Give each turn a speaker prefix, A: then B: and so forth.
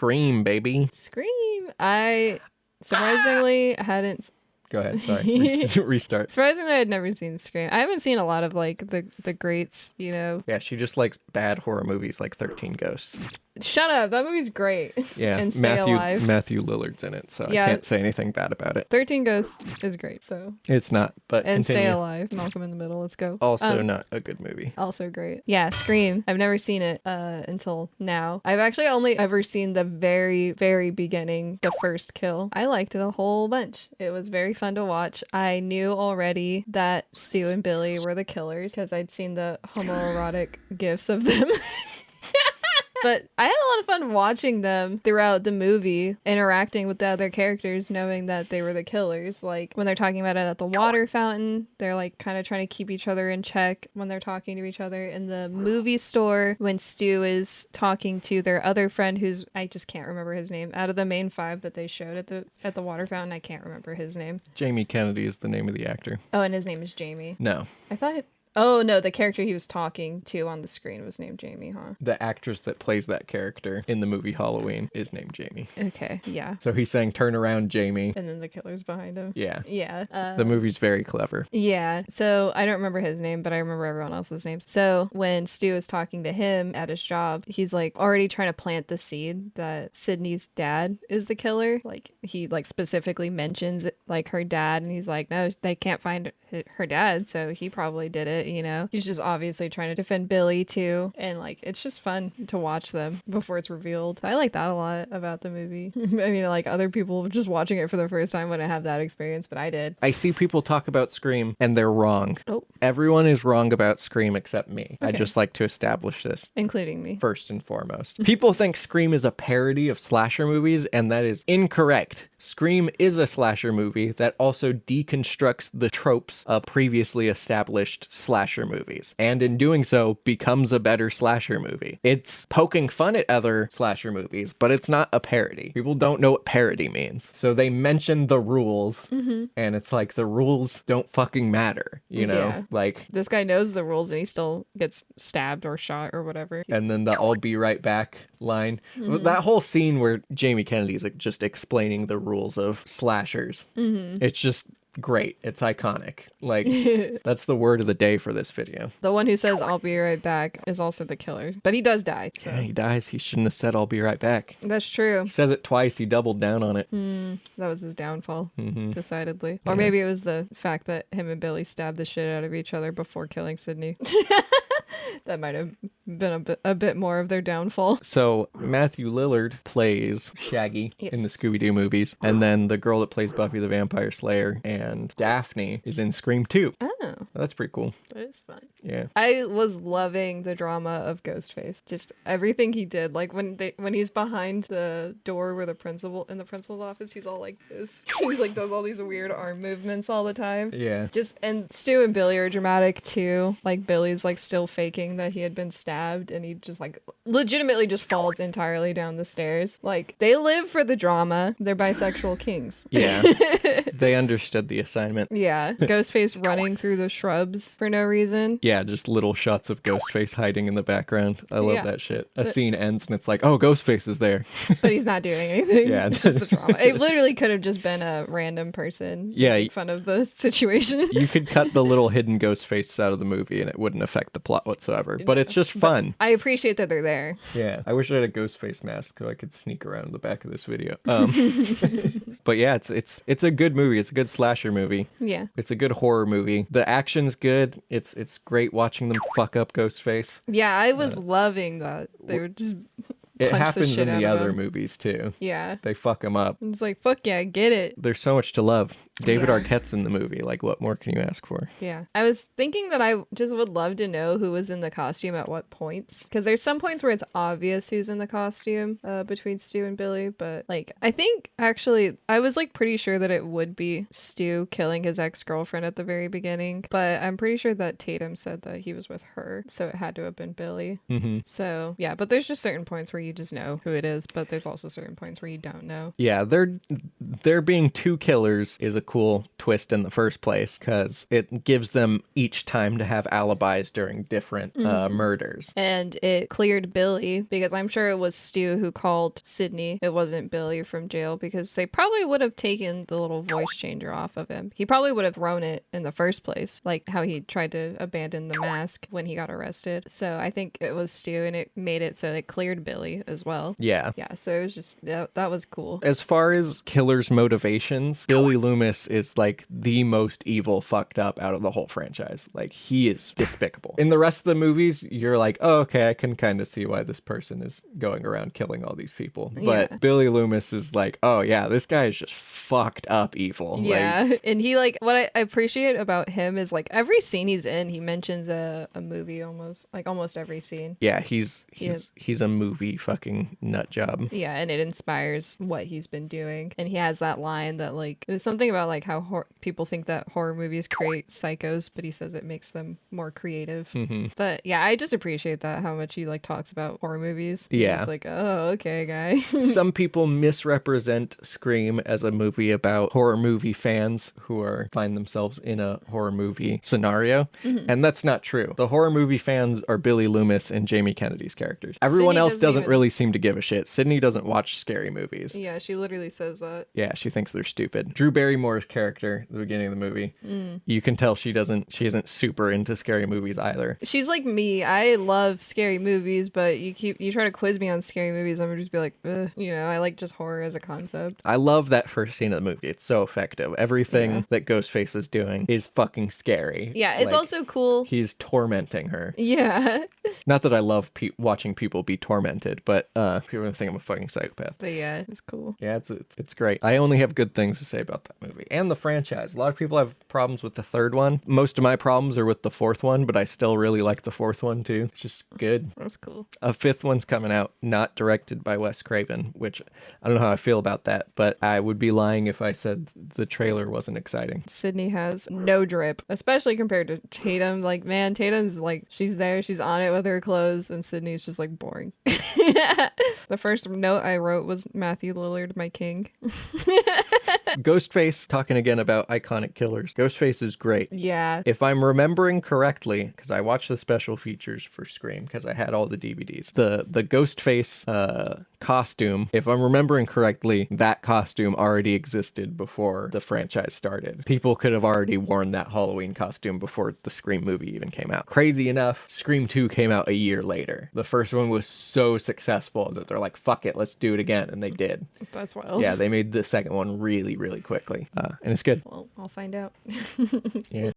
A: Scream, baby.
B: Scream. I surprisingly hadn't.
A: Go ahead. Sorry. Restart.
B: Surprisingly, I'd never seen Scream. I haven't seen a lot of like the greats, you know.
A: Yeah, she just likes bad horror movies like 13 Ghosts.
B: Shut up. That movie's great.
A: Yeah,
B: And Stay Alive.
A: Matthew Lillard's in it, so
B: Yeah.
A: I can't say anything bad about it.
B: 13 Ghosts is great, so.
A: It's not, but
B: And
A: continue.
B: Stay Alive. Malcolm in the Middle. Let's go.
A: Also not a good movie.
B: Also great. Yeah, Scream. I've never seen it until now. I've actually only ever seen the very, very beginning, the first kill. I liked it a whole bunch. It was very fun to watch. I knew already that Stu and Billy were the killers because I'd seen the homoerotic gifs of them. But I had a lot of fun watching them throughout the movie, interacting with the other characters, knowing that they were the killers. Like when they're talking about it at the water fountain, they're like kind of trying to keep each other in check when they're talking to each other. In the movie store, when Stu is talking to their other friend, who's I just can't remember his name. Out of the main 5 that they showed at the water fountain, I can't remember his name.
A: Jamie Kennedy is the name of the actor.
B: Oh, and his name is Jamie.
A: No.
B: I thought. Oh, no, the character he was talking to on the screen was named Jamie, huh?
A: The actress that plays that character in the movie Halloween is named Jamie.
B: Okay, yeah.
A: So he's saying, turn around, Jamie.
B: And then the killer's behind him.
A: Yeah.
B: Yeah.
A: The movie's very clever.
B: Yeah. So I don't remember his name, but I remember everyone else's names. So when Stu is talking to him at his job, he's like already trying to plant the seed that Sydney's dad is the killer. Like he like specifically mentions it, like her dad, and he's like, no, they can't find her dad, so he probably did it, you know. He's just obviously trying to defend Billy too, and like it's just fun to watch them before it's revealed. I like that a lot about the movie. I mean, like other people just watching it for the first time wouldn't have that experience, but I did.
A: I see people talk about Scream and they're wrong.
B: Oh.
A: Everyone is wrong about Scream except me.
B: Okay.
A: I just like to establish this.
B: Including me.
A: First and foremost. People think Scream is a parody of slasher movies, and that is incorrect. Scream is a slasher movie that also deconstructs the tropes of previously established slasher movies, and in doing so becomes a better slasher movie. It's poking fun at other slasher movies, but it's not a parody. People don't know what parody means. So they mention the rules, and it's like the rules don't fucking matter, you know?
B: Yeah.
A: Like,
B: This guy knows the rules and he still gets stabbed or shot or whatever.
A: and then the "I'll be right back" line. That whole scene where Jamie Kennedy's like just explaining the rules of slashers. It's just great. It's iconic. Like, that's the word of the day for this video.
B: The one who says "I'll be right back" is also the killer, but he does die. So.
A: Yeah, he dies. He shouldn't have said "I'll be right back."
B: That's true.
A: He says it twice. He doubled down on it.
B: That was his downfall, decidedly. Or maybe it was the fact that him and Billy stabbed the shit out of each other before killing Sydney. That might have been a bit more of their downfall.
A: So Matthew Lillard plays Shaggy in the
B: Yes.
A: Scooby-Doo movies, and then the girl that plays Buffy the Vampire Slayer and Daphne is in Scream 2.
B: Oh,
A: That's pretty cool.
B: that is fun.
A: Yeah.
B: I was loving the drama of Ghostface. Just everything he did. Like when he's behind the door where the principal's office, he's all like this. He like does all these weird arm movements all the time.
A: Yeah.
B: And Stu and Billy are dramatic too. Like Billy's like still faking that he had been stabbed, and he just like legitimately just falls entirely down the stairs. Like they live for the drama. They're bisexual kings.
A: Yeah. They understood the assignment.
B: Yeah. Ghostface running through the shrubs for no reason.
A: Yeah, just little shots of Ghostface hiding in the background. I love
B: Yeah.
A: that shit. A scene ends and it's like, oh, Ghostface is there.
B: But he's not doing anything.
A: Yeah.
B: It's just the drama. It literally could have just been a random person
A: Yeah.
B: making fun of the situation.
A: You could cut the little hidden Ghostface out of the movie and it wouldn't affect the plot whatsoever. But it's just fun.
B: I appreciate that they're there.
A: Yeah. I wish I had a Ghostface mask so I could sneak around the back of this video. But yeah, it's a good movie. It's a good slasher movie.
B: Yeah.
A: It's a good horror movie. The action's good. It's great watching them fuck up Ghostface.
B: Yeah, I was loving that. They would just
A: It
B: punch the
A: happens
B: shit
A: in the
B: out of
A: other
B: him.
A: movies too.
B: Yeah.
A: They fuck him up.
B: I'm just like, fuck yeah, get it.
A: There's so much to love. David
B: Yeah.
A: Arquette's in the movie. Like, what more can you ask for?
B: Yeah. I was thinking that I just would love to know who was in the costume at what points. Because there's some points where it's obvious who's in the costume between Stu and Billy. But, like, I think actually I was, like, pretty sure that it would be Stu killing his ex-girlfriend at the very beginning. But I'm pretty sure that Tatum said that he was with her. So it had to have been Billy.
A: Mm-hmm.
B: So, yeah. But there's just certain points where you just know who it is. But there's also certain points where you don't know.
A: Yeah, there being two killers is a cool twist in the first place, because it gives them each time to have alibis during different murders.
B: And it cleared Billy, because I'm sure it was Stu who called Sydney. It wasn't Billy from jail, because they probably would have taken the little voice changer off of him. He probably would have thrown it in the first place, like how he tried to abandon the mask when he got arrested. So I think it was Stu, and it made it so it cleared Billy as well.
A: Yeah.
B: Yeah, so it was just, that was cool.
A: As far as killer's motivations, Billy Loomis is like the most evil fucked up out of the whole franchise. Like, he is despicable. In the rest of the movies, you're like, oh, okay, I can kind of see why this person is going around killing all these people. But
B: Yeah.
A: Billy Loomis is like, oh yeah, this guy is just fucked up evil.
B: Yeah,
A: Like,
B: and he, like, what I appreciate about him is, like, every scene he's in, he mentions a movie almost every scene.
A: yeah, he's a movie fucking nut job.
B: Yeah, and it inspires what he's been doing. And he has that line that, like, it's something about, like, how people think that horror movies create psychos, but he says it makes them more creative. But yeah, I just appreciate that, how much he, like, talks about horror movies.
A: Yeah.
B: He's like, oh, okay, guy.
A: Some people misrepresent Scream as a movie about horror movie fans who find themselves in a horror movie scenario, and that's not true. The horror movie fans are Billy Loomis and Jamie Kennedy's characters. Everyone
B: Sydney
A: else
B: doesn't
A: doesn't
B: even-
A: really seem to give a shit. Sydney doesn't watch scary movies.
B: Yeah, she literally says that.
A: Yeah, she thinks they're stupid. Drew Barrymore's character at the beginning of the movie, you can tell she isn't super into scary movies either.
B: She's like me. I love scary movies, but you try to quiz me on scary movies, I'm gonna just be like, ugh. I like just horror as a concept.
A: I love that first scene of the movie. It's so effective. Everything that Ghostface is doing is fucking scary.
B: Yeah, it's
A: Like,
B: also cool.
A: he's tormenting her.
B: Yeah.
A: Not that I love watching people be tormented, but people think I'm a fucking psychopath.
B: But yeah, it's cool.
A: Yeah, it's great. I only have good things to say about that movie and the franchise. A lot of people have problems with the third one. Most of my problems are with the fourth one, but I still really like the fourth one too. It's just good.
B: That's cool.
A: A fifth one's coming out, not directed by Wes Craven, which I don't know how I feel about that, but I would be lying if I said the trailer wasn't exciting.
B: Sydney has no drip, especially compared to Tatum. Like, man, Tatum's like, she's there, she's on it with her clothes, and Sydney's just like boring. The first note I wrote was Matthew Lillard, my king.
A: Ghostface, talking again about iconic killers. Ghostface is great.
B: Yeah.
A: If I'm remembering correctly, because I watched the special features for Scream, because I had all the DVDs, the Ghostface costume, if I'm remembering correctly, that costume already existed before the franchise started. People could have already worn that Halloween costume before the Scream movie even came out. Crazy enough, Scream 2 came out a year later. The first one was so successful that they're like, fuck it, let's do it again, and they did.
B: That's wild.
A: Yeah, they made the second one really, really quickly, and it's good.
B: Well, I'll find out.
A: Yeah.